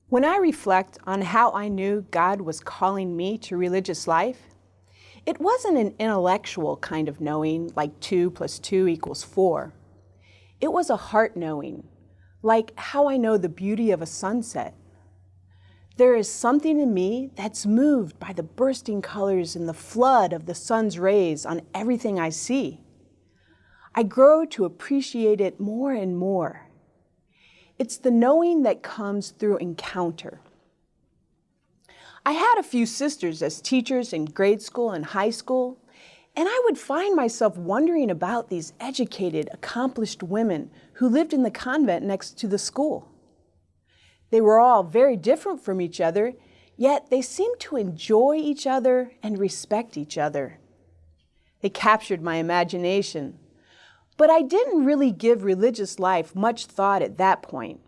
When I reflect on how I knew God was calling me to religious life, it wasn't an intellectual kind of knowing, like 2 + 2 = 4. It was a heart knowing, like how I know the beauty of a sunset. There is something in me that's moved by the bursting colors and the flood of the sun's rays on everything I see. I grow to appreciate it more and more. It's the knowing that comes through encounter. I had a few sisters as teachers in grade school and high school, and I would find myself wondering about these educated, accomplished women who lived in the convent next to the school. They were all very different from each other, yet they seemed to enjoy each other and respect each other. They captured my imagination. But I didn't really give religious life much thought at that point.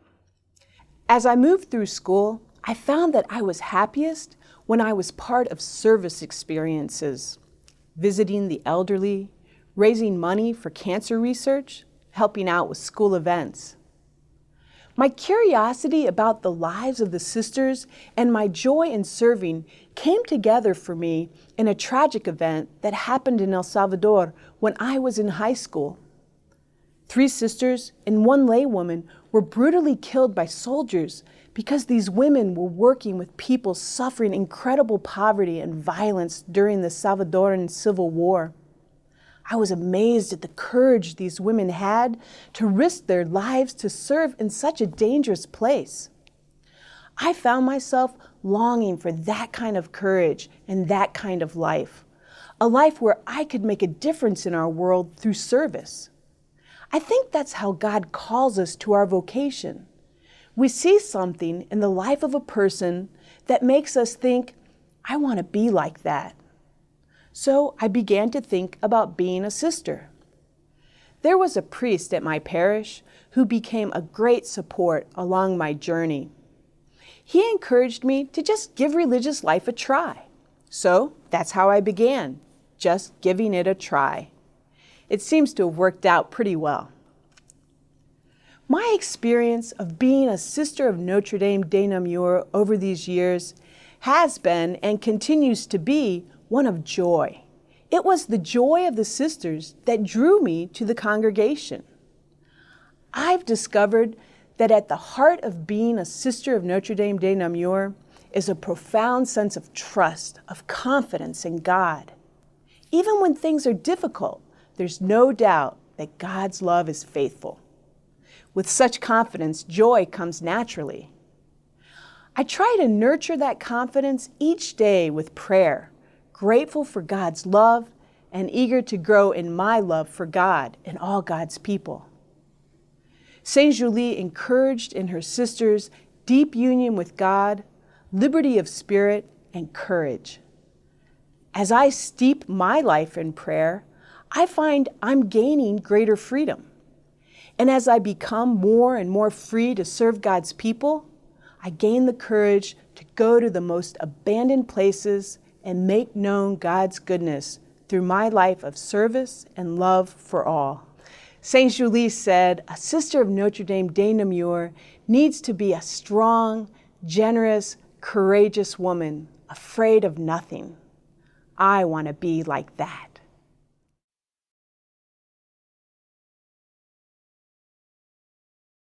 As I moved through school, I found that I was happiest when I was part of service experiences, visiting the elderly, raising money for cancer research, helping out with school events. My curiosity about the lives of the sisters and my joy in serving came together for me in a tragic event that happened in El Salvador when I was in high school. 3 sisters and 1 laywoman were brutally killed by soldiers because these women were working with people suffering incredible poverty and violence during the Salvadoran Civil War. I was amazed at the courage these women had to risk their lives to serve in such a dangerous place. I found myself longing for that kind of courage and that kind of life, a life where I could make a difference in our world through service. I think that's how God calls us to our vocation. We see something in the life of a person that makes us think, I want to be like that. So I began to think about being a sister. There was a priest at my parish who became a great support along my journey. He encouraged me to just give religious life a try. So that's how I began, just giving it a try. It seems to have worked out pretty well. My experience of being a sister of Notre Dame de Namur over these years has been and continues to be one of joy. It was the joy of the sisters that drew me to the congregation. I've discovered that at the heart of being a sister of Notre Dame de Namur is a profound sense of trust, of confidence in God. Even when things are difficult, there's no doubt that God's love is faithful. With such confidence, joy comes naturally. I try to nurture that confidence each day with prayer, grateful for God's love and eager to grow in my love for God and all God's people. Saint Julie encouraged in her sisters deep union with God, liberty of spirit, and courage. As I steep my life in prayer, I find I'm gaining greater freedom. And as I become more and more free to serve God's people, I gain the courage to go to the most abandoned places and make known God's goodness through my life of service and love for all. Saint Julie said, a sister of Notre Dame de Namur needs to be a strong, generous, courageous woman, afraid of nothing. I want to be like that.